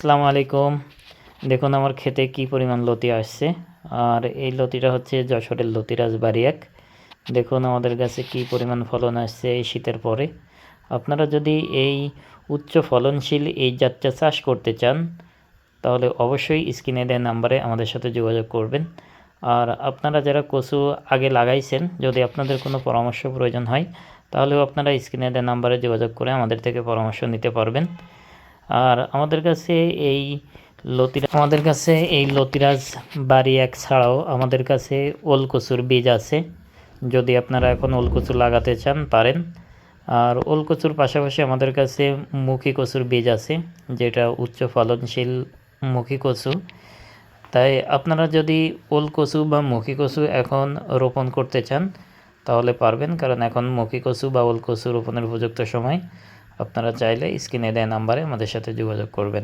আসসালামু আলাইকুম। দেখুন আমার ক্ষেতে কি পরিমাণ লতি আসছে। আর এই লতিটা হচ্ছে যশোরের লতিরাজ বাড়ি এক। দেখুন আমাদের গাছে কি পরিমাণ ফলন আসছে এই শীতের পরে। আপনারা যদি এই উচ্চ ফলনশীল এই জাতটা চাষ করতে চান তাহলে অবশ্যই স্ক্রিনে দেওয়া নাম্বারে আমাদের সাথে যোগাযোগ করবেন। আর আপনারা যারা কচু আগে লাগাইছেন, যদি আপনাদের কোনো পরামর্শ প্রয়োজন হয় তাহলেও আপনারা স্ক্রিনে দেওয়া নাম্বারে যোগাযোগ করে আমাদের থেকে পরামর্শ নিতে পারবেন। আর আমাদের কাছে এই লতিরাজ বাড়ি এক ছাড়াও আমাদের কাছে ওলকচুর বীজ আছে। যদি আপনারা এখন ওলকচু লাগাতে চান পারেন। আর ওলকচুর পাশাপাশি আমাদের কাছে মুখী কচুর বীজ আছে, যেটা উচ্চ ফলনশীল মুখী কচু। তাই আপনারা যদি ওলকচু বা মুখী কচু এখন রোপণ করতে চান তাহলে পারবেন, কারণ এখন মুখী কচু বা ওলকচু রোপণের উপযুক্ত সময়। আপনারা চাইলে স্ক্রিনে দেওয়া নাম্বারে আমাদের সাথে যোগাযোগ করবেন।